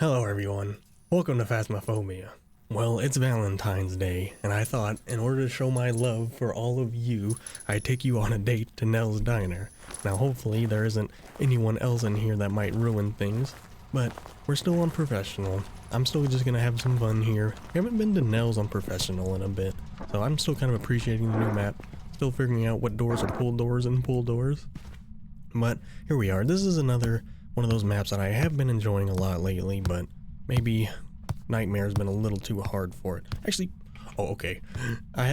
Hello everyone, welcome to Phasmophobia. Well, it's Valentine's Day, and I thought in order to show my love for all of you, I'd take you on a date to Nell's Diner. Now hopefully there isn't anyone else in here that might ruin things, but we're still unprofessional. I'm still just gonna have some fun here. I haven't been to Nell's Unprofessional in a bit, so I'm still kind of appreciating the new map, still figuring out what doors are pull doors and pull doors. But here we are. This is another one of those maps that I have been enjoying a lot lately, but maybe Nightmare's been a little too hard for it. Actually, oh, okay. I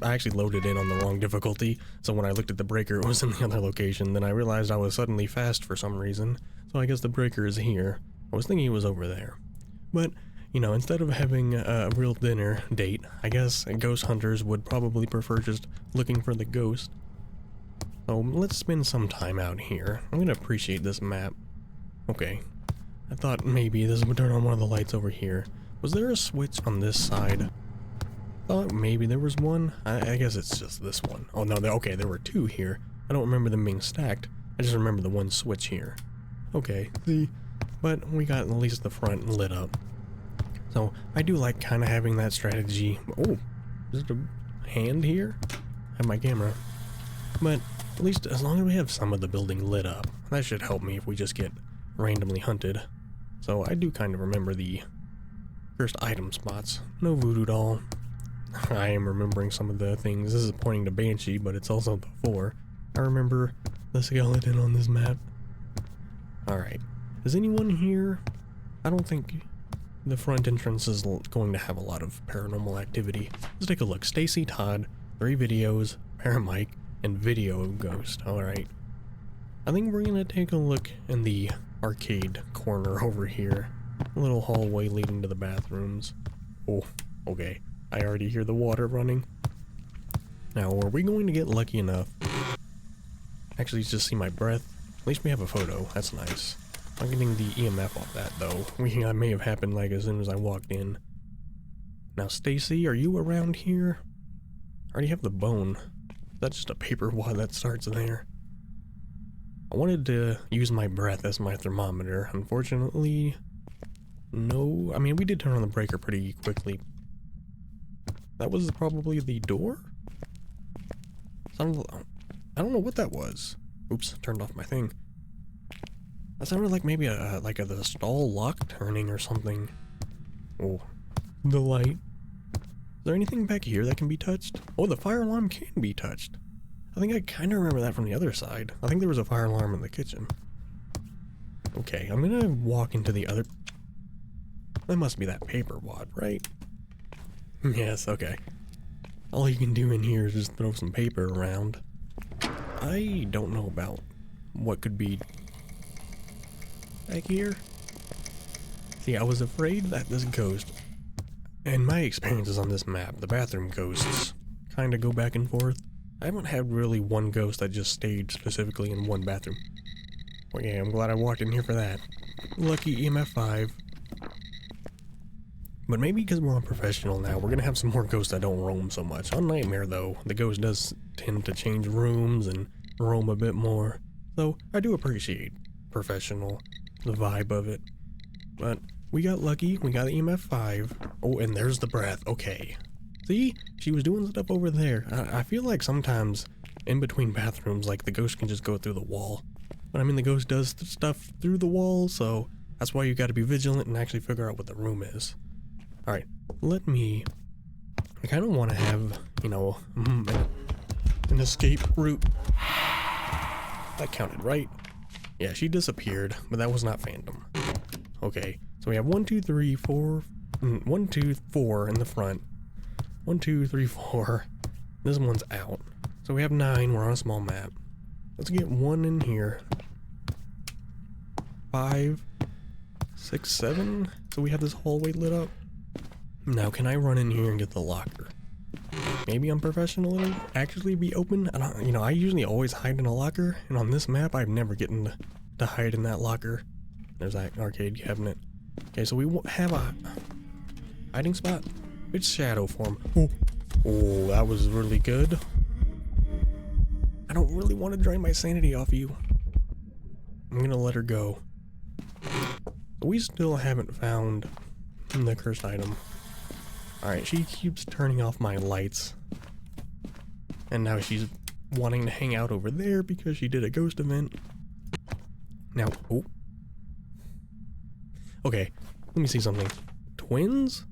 actually loaded in on the wrong difficulty, so when I looked at the breaker, it was in the other location. Then I realized I was suddenly fast for some reason, so I guess the breaker is here. I was thinking it was over there. But, you know, instead of having a real dinner date, I guess ghost hunters would probably prefer just looking for the ghost. So let's spend some time out here. I'm gonna appreciate this map. Okay, I thought maybe this would turn on one of the lights over here. Was there a switch on this side? Thought maybe there was one. I guess it's just this one. Oh no, okay, there were two here. I don't remember them being stacked. I just remember the one switch here. Okay, see, but we got at least the front lit up. So I do like kind of having that strategy. Oh, is there a hand here? I have my camera. But at least as long as we have some of the building lit up, that should help me if we just get randomly hunted. So I do kind of remember the first item spots. No voodoo doll. I am remembering some of the things. This is pointing to Banshee, but it's also before. I remember the skeleton on this map. Alright. Is anyone here? I don't think the front entrance is going to have a lot of paranormal activity. Let's take a look. Stacy Todd, 3 videos, Paramike, and video ghost. Alright. I think we're gonna take a look in the arcade corner over here. A little hallway leading to the bathrooms. Oh, okay. I already hear the water running. Now, are we going to get lucky enough? Actually, just see my breath. At least we have a photo. That's nice. I'm getting the EMF off that, though. That may have happened like as soon as I walked in. Now, Stacy, are you around here? I already have the bone. That's just a paper wad that starts there. I wanted to use my breath as my thermometer. Unfortunately, no. I mean, we did turn on the breaker pretty quickly. That was probably the door? I don't know what that was. Oops, turned off my thing. That sounded like maybe the stall lock turning or something. Oh, the light. Is there anything back here that can be touched? Oh, the fire alarm can be touched. I think I kind of remember that from the other side. I think there was a fire alarm in the kitchen. Okay, I'm gonna walk into the other... That must be that paper wad, right? Yes, okay. All you can do in here is just throw some paper around. I don't know about what could be back here. See, I was afraid that this ghost... In my experiences on this map, the bathroom ghosts kind of go back and forth. I haven't had really one ghost that just stayed specifically in one bathroom. Well, yeah, I'm glad I walked in here for that. Lucky EMF 5. But maybe because we're unprofessional now, we're gonna have some more ghosts that don't roam so much. On Nightmare, though, the ghost does tend to change rooms and roam a bit more. So, I do appreciate professional, the vibe of it. But we got lucky, we got EMF 5. Oh, and there's the breath, okay. See? She was doing stuff over there. I feel like sometimes in between bathrooms, like the ghost can just go through the wall. But I mean, the ghost does stuff through the wall, so that's why you gotta be vigilant and actually figure out what the room is. Alright, I kind of want to have, you know, an escape route. That counted, right? Yeah, she disappeared, but that was not Phantom. Okay, so we have 1, 2, 3, 4, 1, 2, 4 in the front. 1, 2, 3, 4. This one's out. So we have 9. We're on a small map. Let's get 1 in here. 5, 6, 7. So we have this hallway lit up. Now, can I run in here and get the locker? Maybe I'm professional and actually be open. I usually always hide in a locker, and on this map, I've never gotten to hide in that locker. There's that arcade cabinet. Okay, so we have a hiding spot. It's shadow form. Oh, that was really good. I don't really want to drain my sanity off you. I'm gonna let her go. We still haven't found the cursed item. Alright, she keeps turning off my lights. And now she's wanting to hang out over there because she did a ghost event. Now, oh. Okay, let me see something. Twins?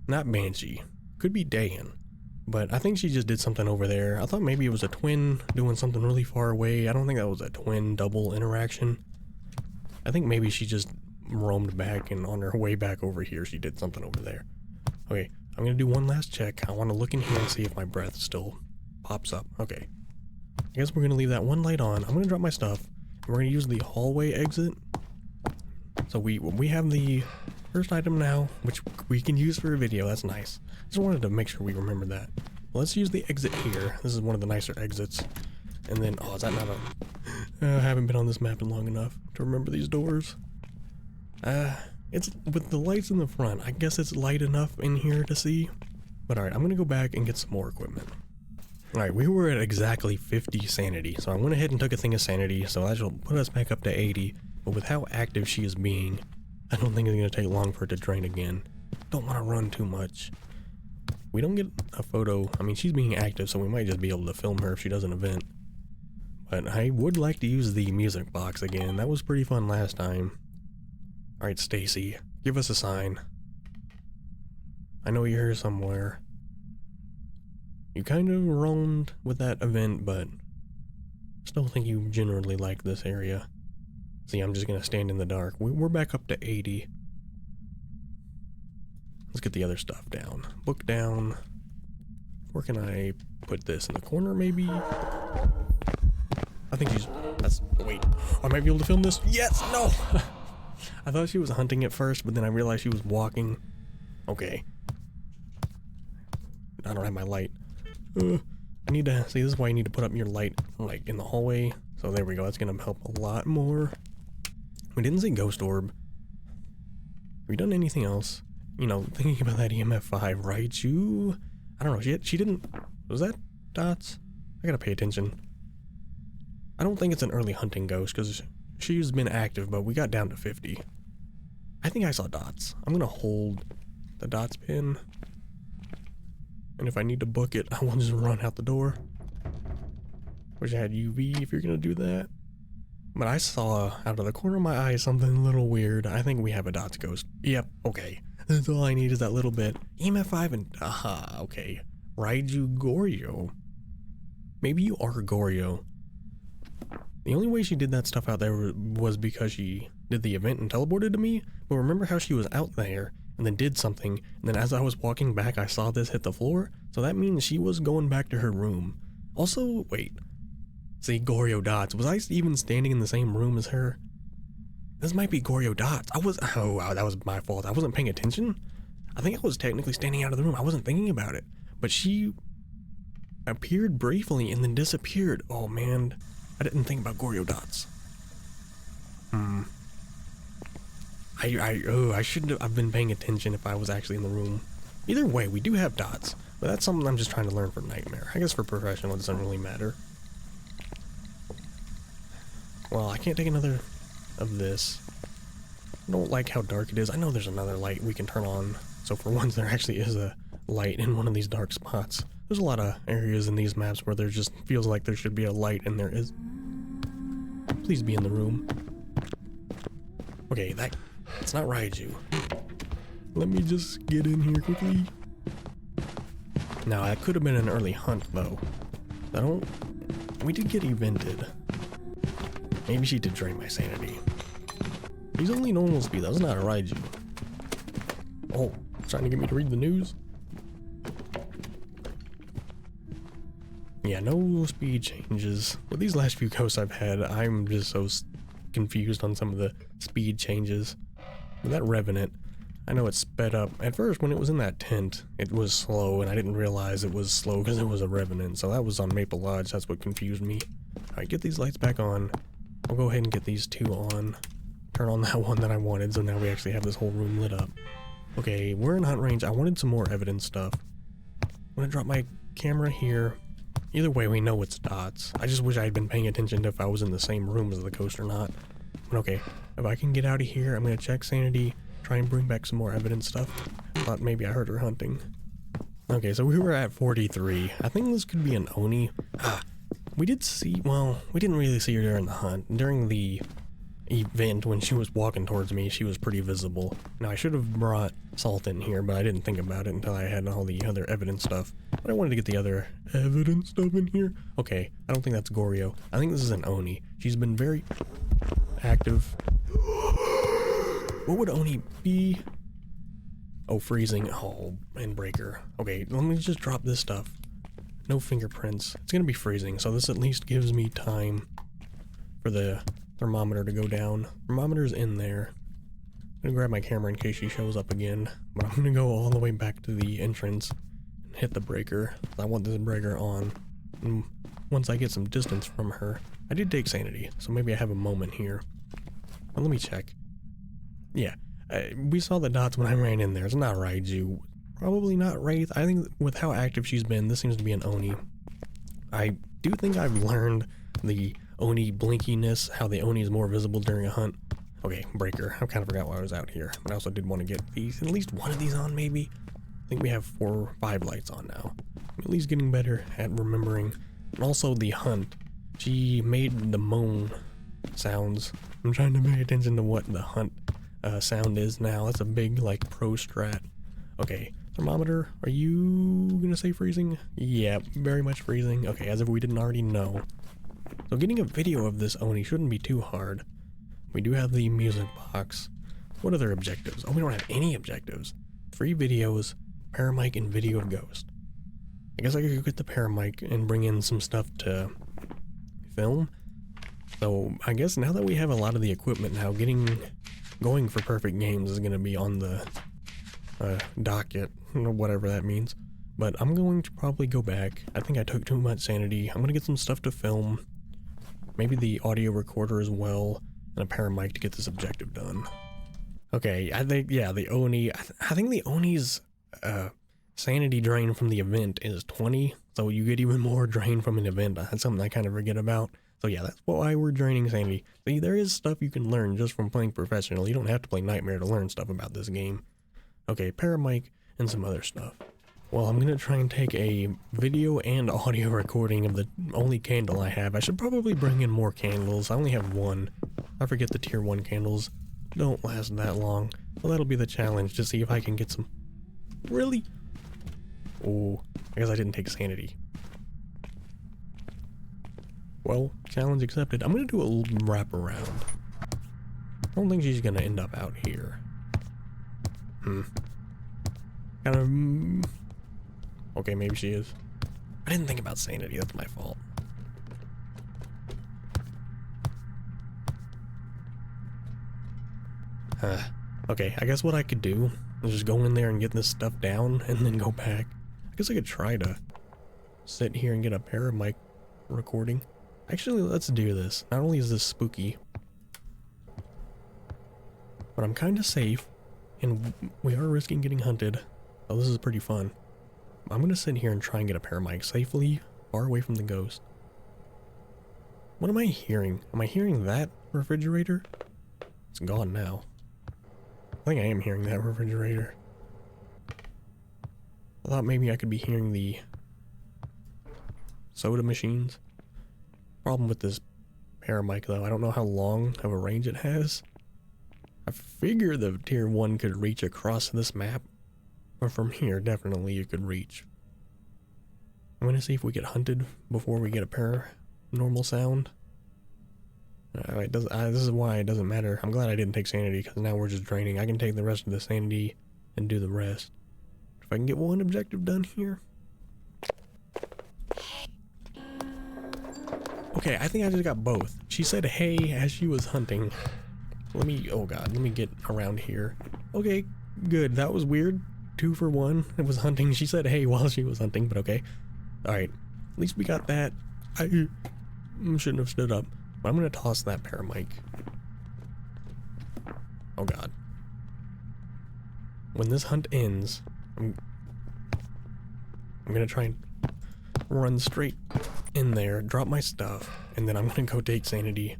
Not Banshee. Could be Dan. But I think she just did something over there. I thought maybe it was a twin doing something really far away. I don't think that was a twin double interaction. I think maybe she just roamed back, and on her way back over here she did something over there. Okay, I'm gonna do one last check. I want to look in here and see if my breath still pops up. Okay. I guess we're gonna leave that one light on. I'm gonna drop my stuff. We're gonna use the hallway exit. So we have the first item now, which we can use for a video. That's nice. Just wanted to make sure we remember that. Let's use the exit here. This is one of the nicer exits. And then, oh, is that not a... I haven't been on this map in long enough to remember these doors. It's with the lights in the front. I guess it's light enough in here to see. But alright, I'm gonna go back and get some more equipment. Alright, we were at exactly 50 sanity. So I went ahead and took a thing of sanity. So that will put us back up to 80. But with how active she is being, I don't think it's gonna take long for it to drain again. Don't want to run too much. We don't get a photo. I mean, she's being active, so we might just be able to film her if she does an event. But I would like to use the music box again. That was pretty fun last time. Alright, Stacy, give us a sign. I know you're here somewhere. You kind of roamed with that event, but still think you generally like this area. See, I'm just gonna stand in the dark. We're back up to 80. Let's get the other stuff down. Book down. Where can I put this? In the corner, maybe? I think she's... Wait. I might be able to film this. Yes! No! I thought she was hunting at first, but then I realized she was walking. Okay. I don't have my light. I need to... See, this is why you need to put up your light, like, in the hallway. So there we go. That's gonna help a lot more. We didn't see Ghost Orb. Have we done anything else? You know, thinking about that EMF 5, right? I don't know, she didn't... Was that dots? I gotta pay attention. I don't think it's an early hunting ghost, because she's been active, but we got down to 50. I think I saw dots. I'm gonna hold the dots pin. And if I need to book it, I will just run out the door. Wish I had UV if you're gonna do that. But I saw out of the corner of my eye something a little weird. I think we have a dots ghost. Yep, okay. That's all I need is that little bit. EMF 5 and... Aha, okay. Raiju Goryo. Maybe you are Goryo. The only way she did that stuff out there was because she did the event and teleported to me. But remember how she was out there and then did something. And then as I was walking back, I saw this hit the floor. So that means she was going back to her room. Also, wait. See, Goryo Dots. Was I even standing in the same room as her? This might be Goryo Dots. Oh wow, that was my fault. I wasn't paying attention. I think I was technically standing out of the room. I wasn't thinking about it. But she appeared briefly and then disappeared. Oh man, I didn't think about Goryo Dots. I shouldn't have been paying attention if I was actually in the room. Either way, we do have dots. But that's something I'm just trying to learn for Nightmare. I guess for Professional it doesn't really matter. Well, I can't take another of this. I don't like how dark it is. I know there's another light we can turn on. So for once there actually is a light in one of these dark spots. There's a lot of areas in these maps where there just feels like there should be a light and there is. Please be in the room. Okay, it's not Raiju. Let me just get in here quickly. Now, that could have been an early hunt though. We did get evented. Maybe she did drain my sanity. He's only normal speed, that was not a Raiju. Oh, trying to get me to read the news? Yeah, no speed changes. With these last few ghosts I've had, I'm just so confused on some of the speed changes. With that Revenant, I know it's sped up. At first, when it was in that tent, it was slow, and I didn't realize it was slow because it was a Revenant. So that was on Maple Lodge, that's what confused me. Alright, get these lights back on. I'll go ahead and get these two on. Turn on that one that I wanted, so now we actually have this whole room lit up. Okay, we're in hunt range. I wanted some more evidence stuff. I'm gonna drop my camera here. Either way, we know it's dots. I just wish I had been paying attention to if I was in the same room as the ghost or not. But okay, if I can get out of here, I'm gonna check sanity, try and bring back some more evidence stuff. Thought maybe I heard her hunting. Okay, so we were at 43. I think this could be an Oni. We did see, well, we didn't really see her during the hunt. During the event, when she was walking towards me, she was pretty visible. Now, I should have brought salt in here, but I didn't think about it until I had all the other evidence stuff. But I wanted to get the other evidence stuff in here. Okay, I don't think that's Goryo. I think this is an Oni. She's been very active. What would Oni be? Oh, freezing. Oh, and breaker. Okay, let me just drop this stuff. No fingerprints. It's gonna be freezing, so this at least gives me time for the thermometer to go down. Thermometer's in there. I'm gonna grab my camera in case she shows up again, but I'm gonna go all the way back to the entrance and hit the breaker. I want this breaker on. And once I get some distance from her, I did take sanity, so maybe I have a moment here. But let me check. Yeah, we saw the dots when I ran in there. It's not Raiju. Probably not Wraith. I think with how active she's been, this seems to be an Oni. I do think I've learned the Oni blinkiness, how the Oni is more visible during a hunt. Okay, breaker. I kind of forgot why I was out here. But I also did want to get these, at least one of these on maybe. I think we have 4 or 5 lights on now. I'm at least getting better at remembering. And also the hunt. She made the moan sounds. I'm trying to pay attention to what the hunt sound is now. That's a big like pro strat. Okay, thermometer, are you gonna say freezing? Yeah, very much freezing. Okay, as if we didn't already know. So getting a video of this Oni shouldn't be too hard. We do have the music box. What other objectives? Oh, we don't have any objectives. 3 videos, paramic, and video of ghost. I guess I could get the paramic and bring in some stuff to film. So I guess now that we have a lot of the equipment now, going for perfect games is gonna be on the docket, or whatever that means. But I'm going to probably go back. I think I took too much sanity. I'm gonna get some stuff to film. Maybe the audio recorder as well, and a paramic to get this objective done. Okay, I think, yeah, the Oni, I think the Oni's sanity drain from the event is 20, so you get even more drain from an event. That's something I kind of forget about. So yeah, that's why we're draining sanity. See, there is stuff you can learn just from playing professional. You don't have to play Nightmare to learn stuff about this game. Okay, paramic and some other stuff. Well, I'm gonna try and take a video and audio recording of the only candle I have. I should probably bring in more candles. I only have 1. I forget the tier 1 candles don't last that long. Well, that'll be the challenge, to see if I can get some... Really? Oh, I guess I didn't take sanity. Well, challenge accepted. I'm gonna do a little wrap around. I don't think she's gonna end up out here. Kind of... Okay, maybe she is. I didn't think about sanity, that's my fault. Okay, I guess what I could do is just go in there and get this stuff down and then go back. I guess I could try to sit here and get a paramic recording. Actually, let's do this. Not only is this spooky, but I'm kind of safe, and we are risking getting hunted, so this is pretty fun. I'm gonna sit here and try and get a paramic safely, far away from the ghost. What am I hearing? Am I hearing that refrigerator? It's gone now. I think I am hearing that refrigerator. I thought maybe I could be hearing the soda machines. Problem with this paramic though, I don't know how long of a range it has. I figure the tier 1 could reach across this map. Or from here, definitely you could reach. I'm gonna see if we get hunted before we get a paranormal sound. This is why it doesn't matter. I'm glad I didn't take sanity, because now we're just draining. I can take the rest of the sanity and do the rest. If I can get one objective done here. Okay, I think I just got both. She said hey as she was hunting. Oh god, let me get around here. Okay, good. That was weird. 2 for 1. It was hunting. She said hey while she was hunting, but okay. Alright, at least we got that. I shouldn't have stood up. But I'm gonna toss that paramic. Oh god. When this hunt ends, I'm gonna try and run straight in there, drop my stuff, and then I'm gonna go take sanity.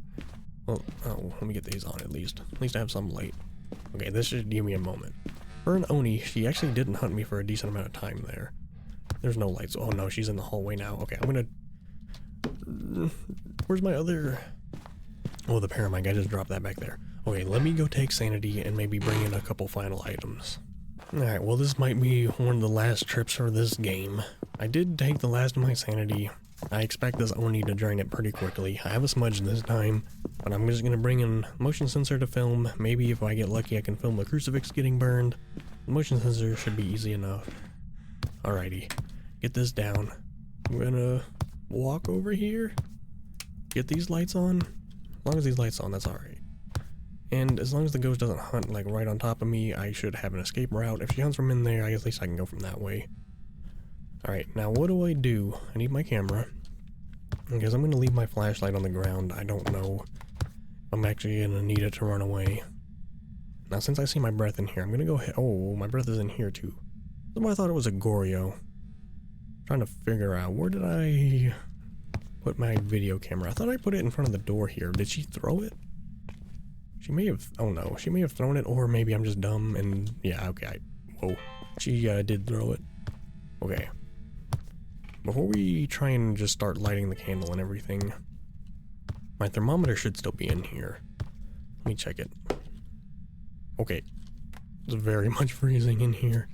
Well, oh, let me get these on at least. At least I have some light. Okay, this should give me a moment. For an Oni, she actually didn't hunt me for a decent amount of time there. There's no lights. Oh no, she's in the hallway now. Okay, I'm gonna... Where's my other... Oh, the paramite. I just dropped that back there. Okay, let me go take sanity and maybe bring in a couple final items. Alright, well this might be one of the last trips for this game. I did take the last of my sanity. I expect this Oni to drain it pretty quickly. I have a smudge this time, but I'm just gonna bring in motion sensor to film. Maybe if I get lucky I can film the crucifix getting burned. The motion sensor should be easy enough. Alrighty, get this down. I'm gonna walk over here, get these lights on. As long as these lights on, that's alright. And as long as the ghost doesn't hunt like right on top of me, I should have an escape route. If she hunts from in there, at least I can go from that way. Alright, now what do? I need my camera. Because I'm going to leave my flashlight on the ground. I don't know if I'm actually going to need it to run away. Now since I see my breath in here, I'm going to go ahead. Oh, my breath is in here too. Somehow I thought it was a Goryo. Trying to figure out, where did I put my video camera? I thought I put it in front of the door here. Did she throw it? She may have, oh no, she may have thrown it, or maybe I'm just dumb and, yeah, okay, whoa. She did throw it. Okay. Before we try and just start lighting the candle and everything, my thermometer should still be in here. Let me check it. Okay. It's very much freezing in here.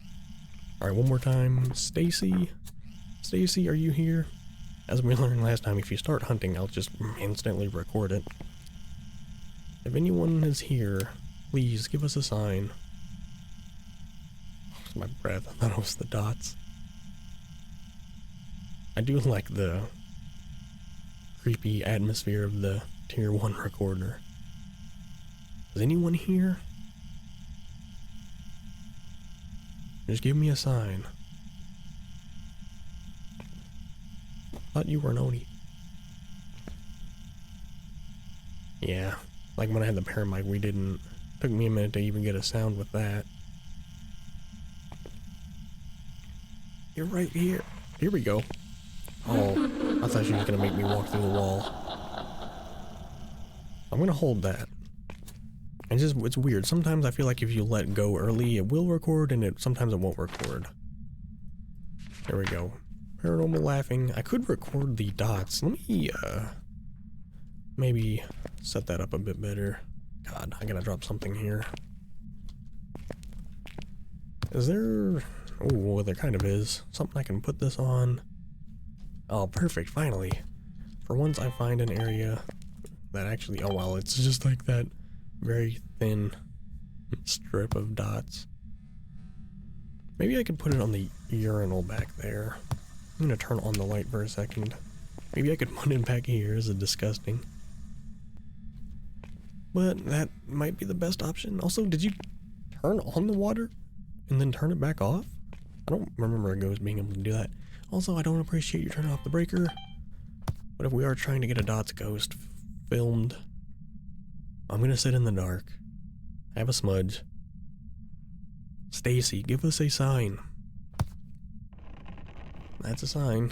Alright, one more time. Stacy? Stacy, are you here? As we learned last time, if you start hunting, I'll just instantly record it. If anyone is here, please give us a sign. It's my breath. I thought it was the dots. I do like the creepy atmosphere of the tier 1 recorder. Is anyone here? Just give me a sign. Thought you were an Oni. Yeah. Like when I had the paramite, we didn't... Took me a minute to even get a sound with that. You're right here. Here we go. Oh, I thought she was gonna make me walk through the wall. I'm gonna hold that. And just, it's weird. Sometimes I feel like if you let go early, it will record, and sometimes it won't record. There we go. Paranormal laughing. I could record the dots. Let me, maybe set that up a bit better. God, I gotta drop something here. Is there... Oh, well, there kind of is. Something I can put this on. Oh, perfect, finally. For once I find an area that actually... Oh, well, it's just like that very thin strip of dots. Maybe I could put it on the urinal back there. I'm gonna turn on the light for a second. Maybe I could put it back here. Is it disgusting? But that might be the best option. Also, did you turn on the water and then turn it back off? I don't remember a ghost being able to do that. Also, I don't appreciate you turning off the breaker. But if we are trying to get a dots ghost filmed, I'm gonna sit in the dark. I have a smudge. Stacy, give us a sign. That's a sign.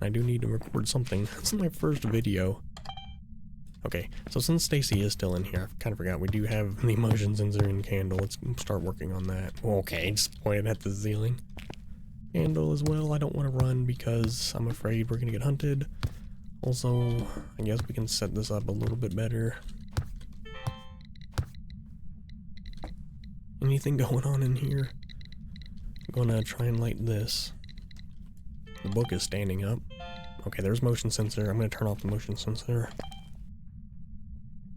I do need to record something. This is my first video. Okay, so since Stacy is still in here, I kind of forgot we do have the motion sensor and candle. Let's start working on that. Okay, just pointed at the ceiling. Candle as well. I don't want to run because I'm afraid we're gonna get hunted. Also, I guess we can set this up a little bit better. Anything going on in here? I'm gonna try and light this. The book is standing up. Okay, there's motion sensor. I'm gonna turn off the motion sensor.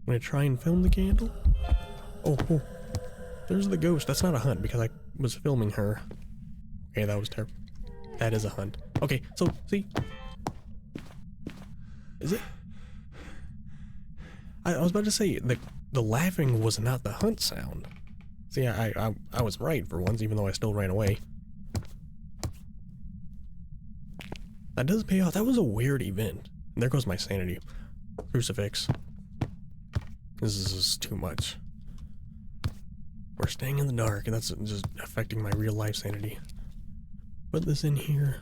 I'm gonna try and film the candle. Oh, there's the ghost. That's not a hunt because I was filming her. Okay, that was terrible. That is a hunt. Okay, so, see? Is it? I was about to say, the laughing was not the hunt sound. See, I was right for once, even though I still ran away. That does pay off. That was a weird event. There goes my sanity. Crucifix. This is too much. We're staying in the dark, and that's just affecting my real life sanity. Put this in here.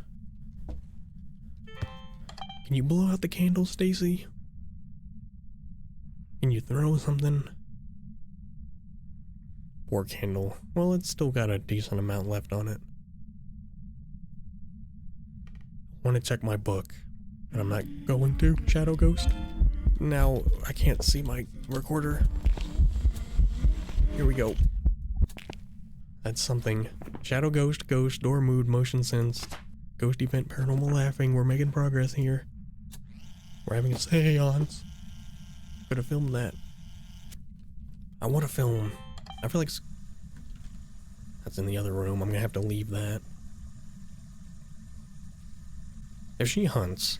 Can you blow out the candle, Stacy? you throw something? Poor candle. Well, it's still got a decent amount left on it. I want to check my book, and I'm not going to. Shadow Ghost. Now, I can't see my recorder. Here we go. That's something. Shadow Ghost, Ghost, Door Mood, Motion Sense, Ghost Event, Paranormal Laughing. We're making progress here. We're having a seance. Could have filmed that. I want to film. I feel like that's in the other room. I'm gonna have to leave that. If she hunts,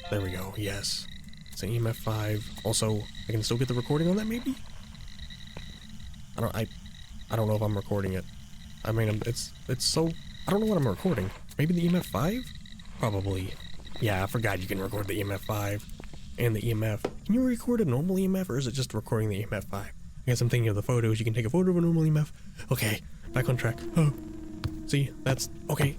there we go. Yes, it's an EMF 5. Also, I can still get the recording on that. Maybe. I don't know if I'm recording it. I mean, it's so. I don't know what I'm recording. Maybe the EMF 5? Probably. Yeah, I forgot you can record the EMF 5 and the EMF. Can you record a normal EMF, or is it just recording the EMF 5? I guess I'm thinking of the photos. You can take a photo of a normal EMF. Okay, back on track. Oh, see, that's okay.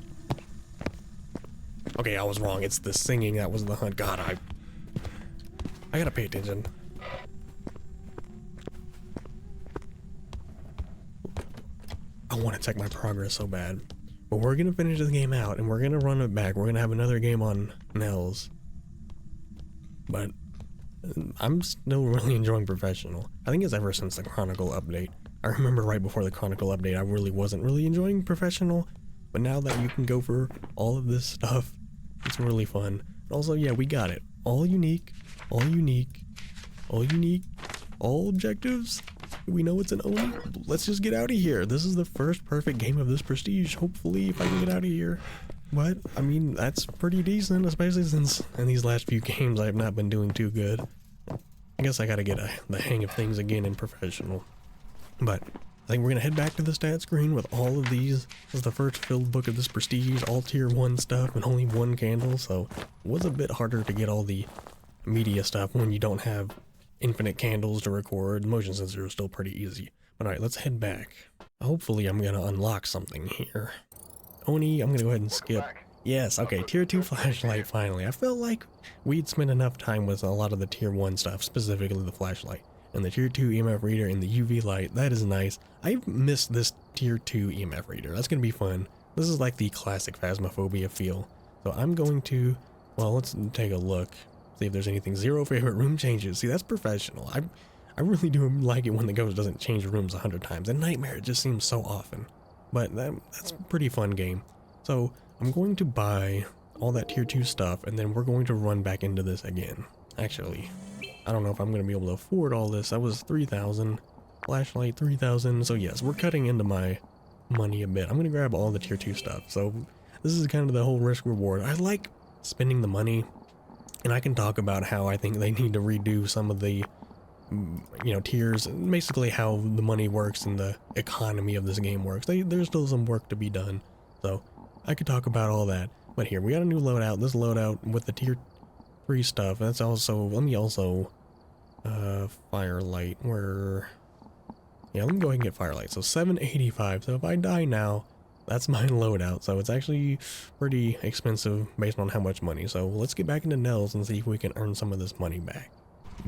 Okay, I was wrong. It's the singing that was the hunt. God, I gotta pay attention. I want to check my progress so bad, but we're gonna finish this game out and we're gonna run it back. We're gonna have another game on Nell's, but I'm still really enjoying Professional. I think it's ever since the Chronicle update. I remember right before the Chronicle update, I really wasn't really enjoying Professional, but now that you can go for all of this stuff, it's really fun. And also, yeah, we got it. All unique, all unique, all unique, all objectives. We know it's an Oni. Let's just get out of here. This is the first perfect game of this prestige. Hopefully, if I can get out of here. But, I mean, that's pretty decent, especially since in these last few games I have not been doing too good. I guess I gotta get the hang of things again in Professional. But I think we're gonna head back to the stat screen with all of these. This is the first filled book of this prestige, all tier 1 stuff and only one candle, so it was a bit harder to get all the media stuff when you don't have infinite candles to record. Motion sensor is still pretty easy. But alright, let's head back. Hopefully I'm gonna unlock something here. Oni, I'm gonna go ahead and skip. Yes, okay, tier 2 flashlight finally. I felt like we'd spent enough time with a lot of the tier 1 stuff, specifically the flashlight. And the tier 2 EMF reader and the UV light, that is nice. I missed this tier 2 EMF reader. That's gonna be fun. This is like the classic Phasmophobia feel. So I'm going to, well, let's take a look. See if there's anything. 0 favorite room changes. See, that's Professional. I really do like it when the ghost doesn't change rooms 100 times. In Nightmare, it just seems so often. But that's a pretty fun game. So I'm going to buy all that tier 2 stuff, and then we're going to run back into this again. Actually, I don't know if I'm going to be able to afford all this. That was 3,000. Flashlight, 3,000. So yes, we're cutting into my money a bit. I'm going to grab all the tier 2 stuff. So this is kind of the whole risk reward. I like spending the money, and I can talk about how I think they need to redo some of the, you know, tiers, basically how the money works and the economy of this game works. There's still some work to be done, so I could talk about all that. But here, we got a new loadout. This loadout with the tier 3 stuff, that's also, let me also, Firelight, yeah, let me go ahead and get Firelight. So 785, so if I die now, that's my loadout. So it's actually pretty expensive based on how much money. So let's get back into Nell's and see if we can earn some of this money back.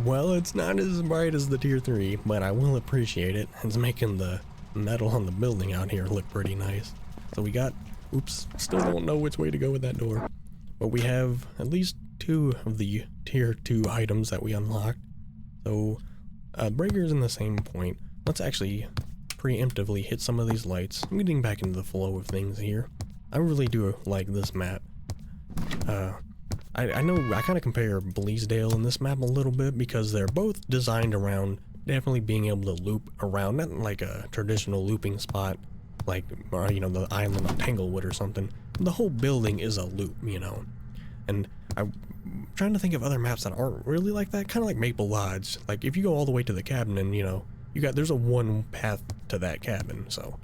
Well, it's not as bright as the tier 3, but I will appreciate it. It's making the metal on the building out here look pretty nice. So we got, oops, still don't know which way to go with that door. But we have at least 2 of the tier 2 items that we unlocked. So, breaker's in the same point. Let's actually preemptively hit some of these lights. I'm getting back into the flow of things here. I really do like this map. I know I kind of compare Bleasdale and this map a little bit because they're both designed around definitely being able to loop around, not like a traditional looping spot like, you know, the island of Tanglewood or something. The whole building is a loop, you know. And I'm trying to think of other maps that aren't really like that, kind of like Maple Lodge. Like if you go all the way to the cabin and, you know, there's a one path to that cabin. So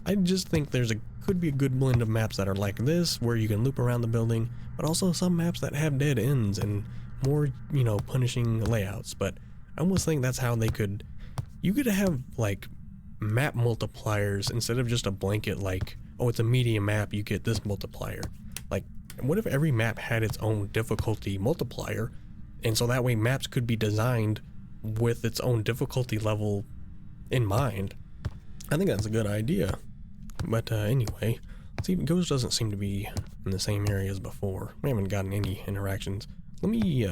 I just think could be a good blend of maps that are like this, where you can loop around the building, but also some maps that have dead ends and more, you know, punishing layouts. But I almost think that's how you could have like map multipliers instead of just a blanket like, oh, it's a medium map, you get this multiplier. Like, what if every map had its own difficulty multiplier, and so that way maps could be designed with its own difficulty level in mind. I think that's a good idea. But anyway, see, Ghost doesn't seem to be in the same area as before. We haven't gotten any interactions. Let me,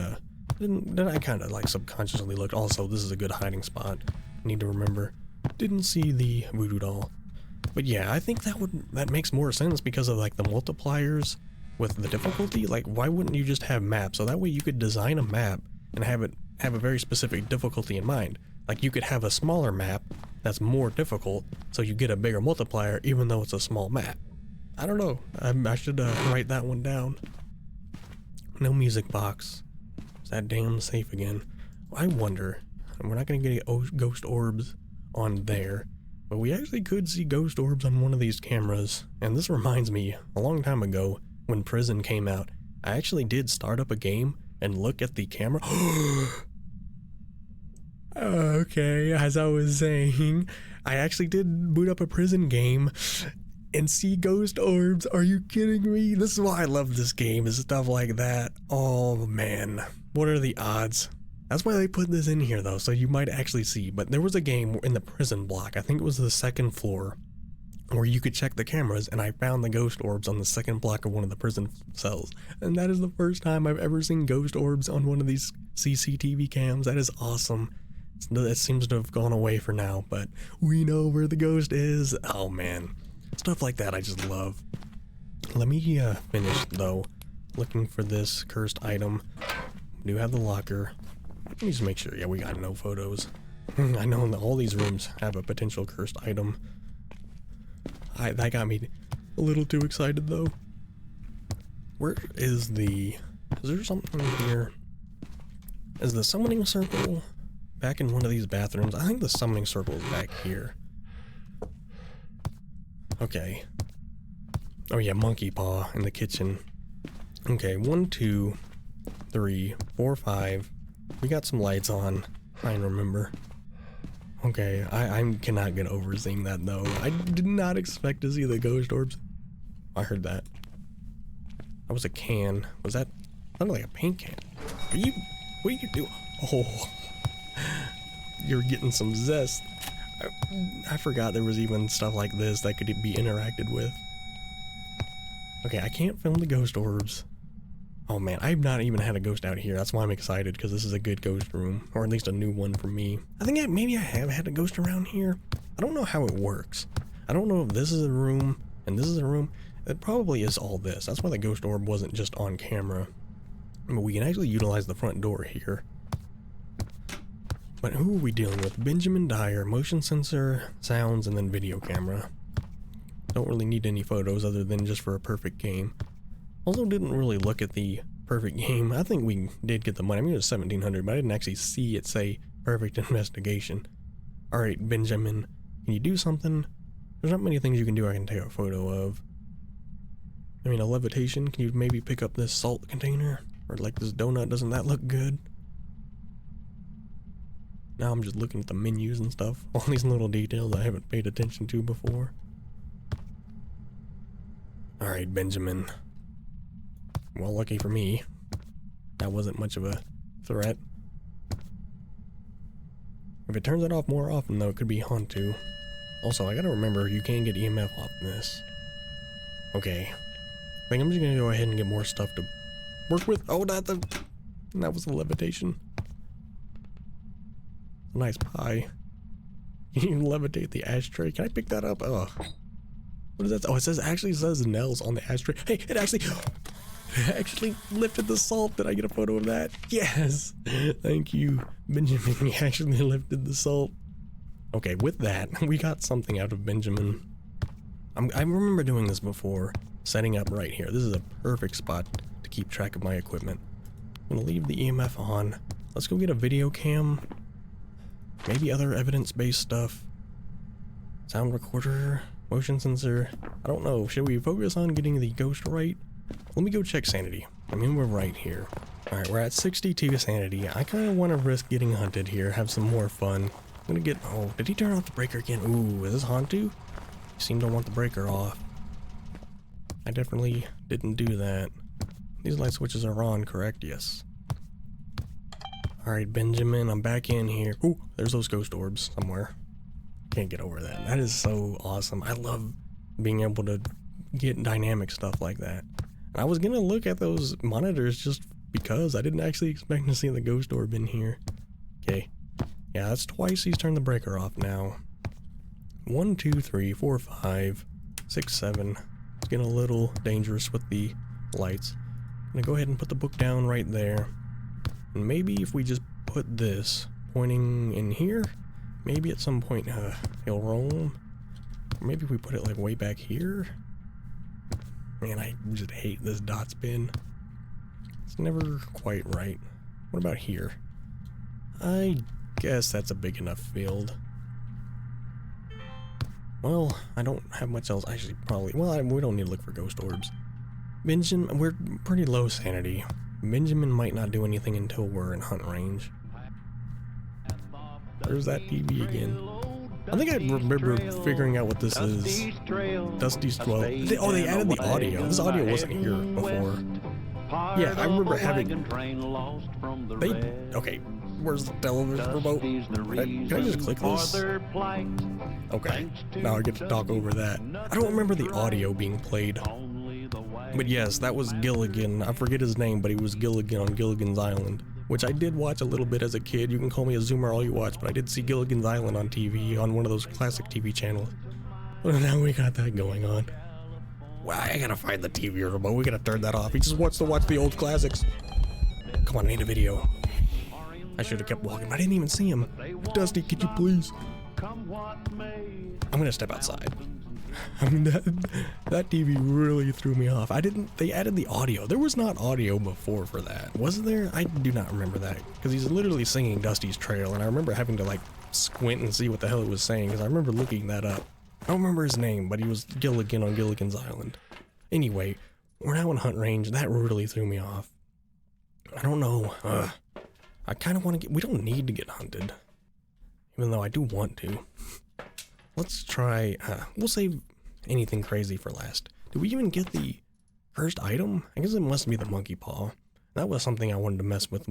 then I kind of like subconsciously looked. Also, this is a good hiding spot. Need to remember. Didn't see the voodoo doll. But yeah, I think that makes more sense because of like the multipliers with the difficulty. Like, why wouldn't you just have maps? So that way you could design a map and have a very specific difficulty in mind. Like, you could have a smaller map that's more difficult, so you get a bigger multiplier even though it's a small map. I don't know. I should write that one down. No music box. Is that damn safe again? I wonder. We're not going to get any ghost orbs on there, but we actually could see ghost orbs on one of these cameras. And this reminds me, a long time ago, when Prison came out, I actually did start up a game and look at the camera. Okay, as I was saying, I actually did boot up a Prison game and see ghost orbs. Are you kidding me? This is why I love this game, is stuff like that. Oh man, what are the odds? That's why they put this in here though, so you might actually see. But there was a game in the prison block, I think it was the second floor, where you could check the cameras, and I found the ghost orbs on the second block of one of the prison cells. And that is the first time I've ever seen ghost orbs on one of these CCTV cams. That is awesome. It seems to have gone away for now, but we know where the ghost is. Oh man, stuff like that I just love. Let me finish though, looking for this cursed item. We do have the locker. Let me just make sure. Yeah, we got no photos. I know that all these rooms have a potential cursed item. That got me a little too excited though. Where is is there something here? Is the summoning circle back in one of these bathrooms? I think the summoning circle is back here. Okay. Oh yeah, monkey paw in the kitchen. Okay, 1, 2, 3, 4, 5. We got some lights on. I remember. Okay, I cannot get over seeing that though. I did not expect to see the ghost orbs. I heard that. That was a can. Was that? Sounded like a paint can. What are you doing? Oh. You're getting some zest. I forgot there was even stuff like this that could be interacted with. Okay, I can't film the ghost orbs. Oh man, I've not even had a ghost out here. That's why I'm excited, because this is a good ghost room, or at least a new one for me. I think maybe I have had a ghost around here. I don't know how it works. I don't know if this is a room and this is a room. It probably is all this. That's why the ghost orb wasn't just on camera. But we can actually utilize the front door here. But who are we dealing with? Benjamin Dyer, motion sensor, sounds, and then video camera. Don't really need any photos other than just for a perfect game. Also didn't really look at the perfect game. I think we did get the money. I mean, it was 1,700, but I didn't actually see it say perfect investigation. Alright, Benjamin, can you do something? There's not many things you can do I can take a photo of. I mean, a levitation. Can you maybe pick up this salt container? Or like this donut, doesn't that look good? Now I'm just looking at the menus and stuff. All these little details I haven't paid attention to before. Alright, Benjamin. Well, lucky for me, that wasn't much of a threat. If it turns it off more often though, it could be Hantu. Also, I gotta remember, you can get EMF off this. Okay. I think I'm just gonna go ahead and get more stuff to work with. Oh, that was the levitation. A nice pie. You can levitate the ashtray. Can I pick that up? Oh. What is that? Oh, it actually says Nell's on the ashtray. Hey, it actually lifted the salt. Did I get a photo of that? Yes. Thank you, Benjamin. He actually lifted the salt. Okay, with that, we got something out of Benjamin. I remember doing this before. Setting up right here. This is a perfect spot to keep track of my equipment. I'm gonna leave the EMF on. Let's go get a video cam. Maybe other evidence-based stuff. Sound recorder, motion sensor. I don't know. Should we focus on getting the ghost right? Let me go check sanity. I mean, we're right here. Alright, we're at 62 sanity. I kind of want to risk getting hunted here, have some more fun. I'm gonna get... Oh, did he turn off the breaker again? Ooh, is this Hantu? You seem to want the breaker off. I definitely didn't do that. These light switches are on, correct? Yes. Alright, Benjamin, I'm back in here. Ooh, there's those ghost orbs somewhere. Can't get over that. That is so awesome. I love being able to get dynamic stuff like that. And I was gonna look at those monitors just because I didn't actually expect to see the ghost orb in here. Okay. Yeah, that's twice he's turned the breaker off now. 1, 2, 3, 4, 5, 6, 7. It's getting a little dangerous with the lights. I'm gonna go ahead and put the book down right there. And maybe if we just put this pointing in here, maybe at some point he'll roll. Or maybe if we put it like way back here. Man, I just hate this dot spin. It's never quite right. What about here? I guess that's a big enough field. Well, I don't have much else. Actually, probably. Well, we don't need to look for ghost orbs. Benjamin, we're pretty low sanity. Benjamin might not do anything until we're in hunt range. There's that TV again. I think I remember figuring out what this is. Dusty's 12. Oh, they added the audio. This audio wasn't here before. Yeah, I remember having... Okay, where's the television remote? Can I just click this? Okay, now I get to talk over that. I don't remember the audio being played. But yes, that was Gilligan. I forget his name, but he was Gilligan on Gilligan's Island, which I did watch a little bit as a kid. You can call me a zoomer all you watch, but I did see Gilligan's Island on TV, on one of those classic TV channels. Well, now we got that going on. Wow, I gotta find the TV remote. We gotta turn that off. He just wants to watch the old classics. Come on, I need a video. I should have kept walking, but I didn't even see him. Dusty, could you please? I'm gonna step outside. I mean, that TV really threw me off. They added the audio. There was not audio before for that. Was there? I do not remember that. Because he's literally singing Dusty's Trail, and I remember having to, like, squint and see what the hell it was saying, because I remember looking that up. I don't remember his name, but he was Gilligan on Gilligan's Island. Anyway, we're now in hunt range. That really threw me off. I don't know. I kind of want to get... We don't need to get hunted. Even though I do want to. Let's try... we'll save anything crazy for last. Did we even get the first item? I guess it must be the monkey paw. That was something I wanted to mess with,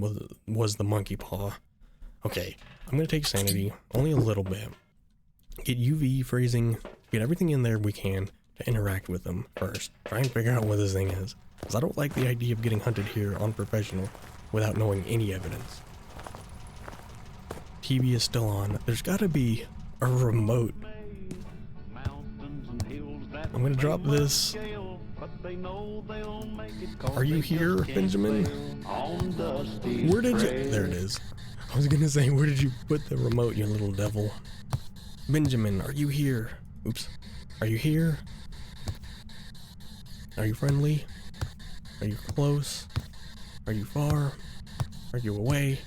was the monkey paw. Okay, I'm going to take sanity. Only a little bit. Get UV, phrasing, get everything in there we can to interact with them first. Try and figure out what this thing is. Because I don't like the idea of getting hunted here on professional without knowing any evidence. TV is still on. There's got to be a remote. I'm gonna drop this. Are you here, Benjamin? Where did you... There it is. I was gonna say, where did you put the remote, you little devil? Benjamin, are you here? Oops. Are you here? Are you friendly? Are you close? Are you far? Are you away?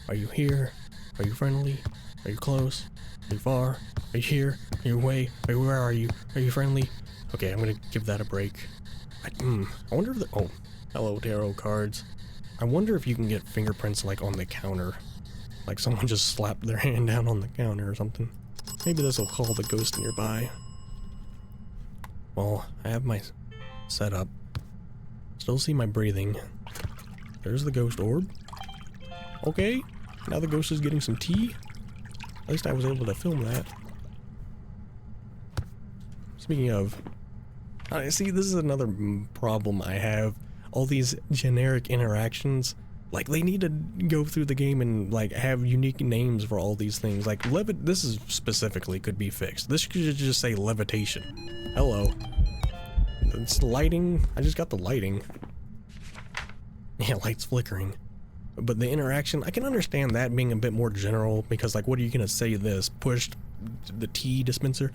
Are you here? Are you friendly? Are you close? Are you far? Are you here? Are you away? Where are you? Are you friendly? Okay, I'm gonna give that a break. I wonder if oh, hello tarot cards. I wonder if you can get fingerprints like on the counter. Like someone just slapped their hand down on the counter or something. Maybe this will call the ghost nearby. Well, I have my setup. Still see my breathing. There's the ghost orb. Okay, now the ghost is getting some tea. At least I was able to film that. Speaking of... see, this is another problem I have. All these generic interactions. Like, they need to go through the game and, like, have unique names for all these things. Like, this is specifically could be fixed. This should just say levitation. Hello. It's lighting. I just got the lighting. Yeah, light's flickering. But the interaction, I can understand that being a bit more general, because, like, what are you gonna say this? Push the tea dispenser?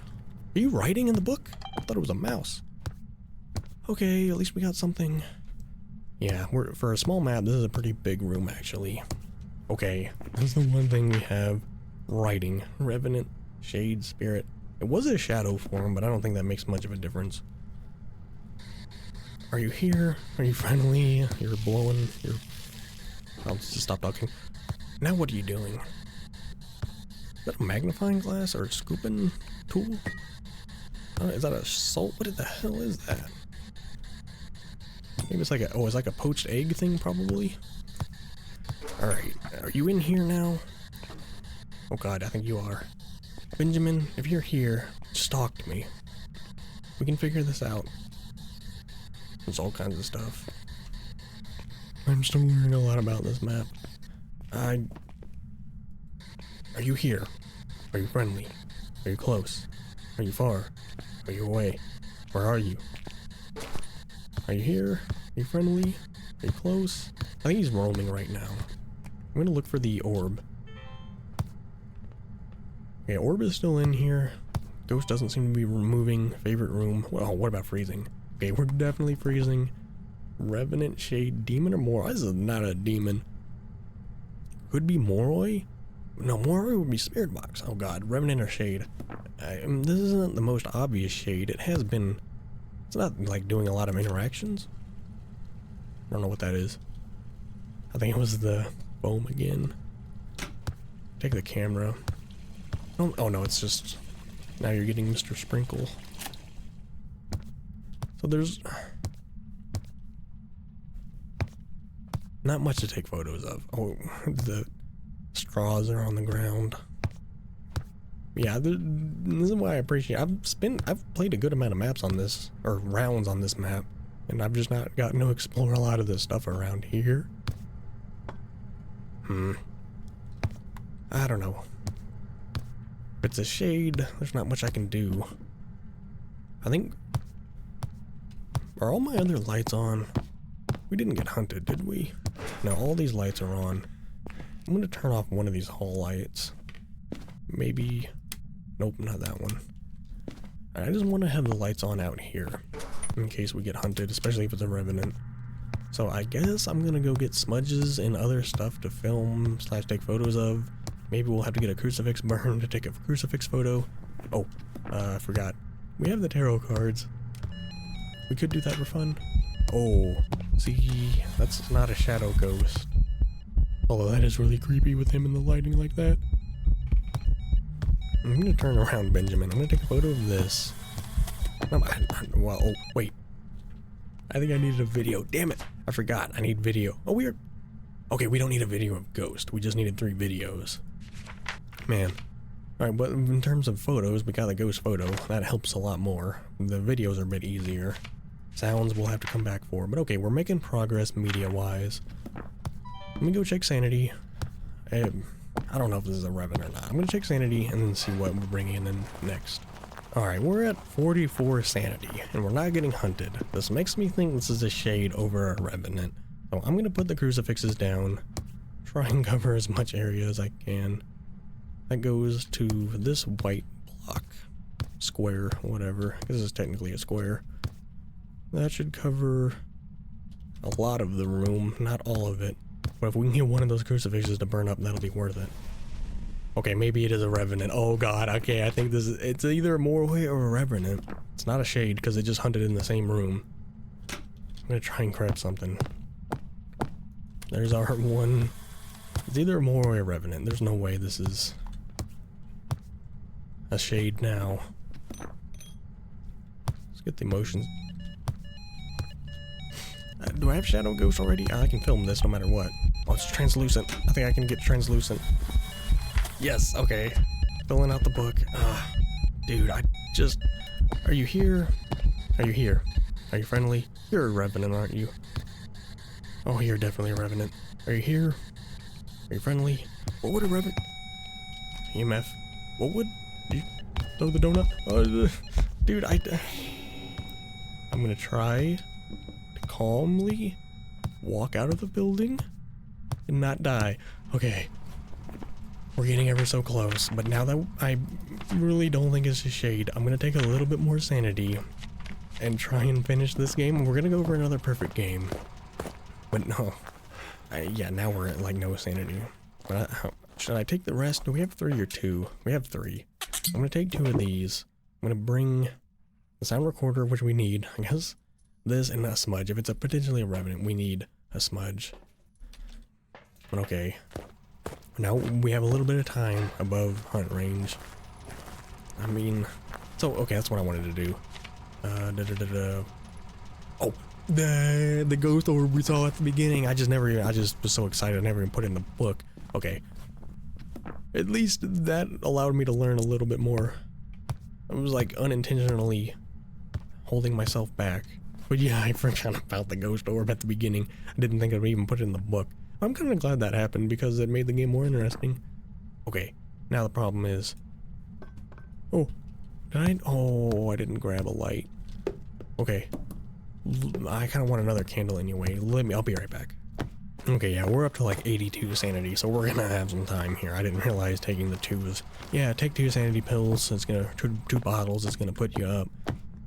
Are you writing in the book? I thought it was a mouse. Okay, at least we got something. Yeah, for a small map, this is a pretty big room, actually. Okay, that's the one thing we have. Writing. Revenant, Shade, Spirit. It was a shadow form, but I don't think that makes much of a difference. Are you here? Are you friendly? You're blowing. I'll just stop talking. Now what are you doing? Is that a magnifying glass or a scooping tool? Is that a salt? What the hell is that? Maybe it's like it's like a poached egg thing, probably. Alright, are you in here now? Oh god, I think you are. Benjamin, if you're here, just talk to me. We can figure this out. There's all kinds of stuff. I'm still learning a lot about this map. Are you here? Are you friendly? Are you close? Are you far? Are you away? Where are you? Are you here? Are you friendly? Are you close? I think he's roaming right now. I'm gonna look for the orb. Okay, orb is still in here. Ghost doesn't seem to be moving. Favorite room. Well, what about freezing? Okay, we're definitely freezing. Revenant, Shade, Demon, or Moroi? This is not a demon. Could be Moroi? No, Moroi would be Spirit Box. Oh god, Revenant or Shade. This isn't the most obvious Shade. It has been... It's not like doing a lot of interactions. I don't know what that is. I think it was the foam again. Take the camera. Oh no, it's just... Now you're getting Mr. Sprinkle. So there's... not much to take photos of. Oh, the straws are on the ground. Yeah, this is why I appreciate... I've played a good amount of maps on this, or rounds on this map, and I've just not gotten to explore a lot of this stuff around here. I don't know. If it's a Shade, there's not much I can do. I think... Are all my other lights on? We didn't get hunted, did we? No, all these lights are on. I'm gonna turn off one of these hall lights. Maybe... Nope, not that one. I just want to have the lights on out here, in case we get hunted, especially if it's a Revenant. So I guess I'm gonna go get smudges and other stuff to film / take photos of. Maybe we'll have to get a crucifix burn to take a crucifix photo. Oh, I forgot. We have the tarot cards. We could do that for fun. Oh, see, that's not a shadow ghost. Although that is really creepy with him in the lighting like that. I'm gonna turn around, Benjamin. I'm gonna take a photo of this. Well, oh, wait. I think I needed a video. Damn it, I forgot. I need video. Oh, weird. Okay, we don't need a video of Ghost. We just needed 3 videos. Man. Alright, but in terms of photos, we got the Ghost photo. That helps a lot more. The videos are a bit easier. Sounds we'll have to come back for. But okay, we're making progress media-wise. Let me go check Sanity. I don't know if this is a Revenant or not. I'm gonna check Sanity and then see what we're bringing in next. Alright, we're at 44 Sanity, and we're not getting hunted. This makes me think this is a Shade over a Revenant. So I'm gonna put the crucifixes down, try and cover as much area as I can. That goes to this white block, square, whatever. This is technically a square. That should cover a lot of the room, not all of it. But if we can get one of those crucifixes to burn up, that'll be worth it. Okay, maybe it is a Revenant. Oh god, okay, I think it's either a Moroi or a Revenant. It's not a Shade, because it just hunted in the same room. I'm gonna try and grab something. There's our one. It's either a Moroi or a Revenant. There's no way this is a Shade now. Let's get the emotions. Do I have Shadow Ghost already? I can film this no matter what. Oh, it's translucent. I think I can get translucent. Yes, okay. Filling out the book. Dude, Are you here? Are you here? Are you friendly? You're a Revenant, aren't you? Oh, you're definitely a Revenant. Are you here? Are you friendly? What would a Revenant... EMF. What would... You throw the donut? Dude, I'm gonna try to calmly walk out of the building and not die. Okay. We're getting ever so close, but now that I really don't think it's a Shade, I'm gonna take a little bit more sanity and try and finish this game. We're gonna go for another perfect game. But no. Yeah, now we're at like no sanity. But should I take the rest? Do we have 3 or 2? We have 3. I'm gonna take 2 of these. I'm gonna bring the sound recorder, which we need. I guess this and a smudge. If it's potentially a Revenant, we need a smudge. But okay. Now we have a little bit of time above hunt range. I mean, so okay, that's what I wanted to do. Oh, The ghost orb we saw at the beginning. I just was so excited I never even put it in the book. Okay. At least that allowed me to learn a little bit more. I was like unintentionally holding myself back. But yeah, I forgot about the ghost orb at the beginning. I didn't think I'd even put it in the book. I'm kind of glad that happened because it made the game more interesting. Okay, now the problem is... Oh, I didn't grab a light. Okay. I kind of want another candle anyway. I'll be right back. Okay, yeah, we're up to like 82 sanity, so we're gonna have some time here. I didn't realize taking the 2s. Yeah, take 2 sanity pills. It's gonna, two bottles, it's gonna put you up.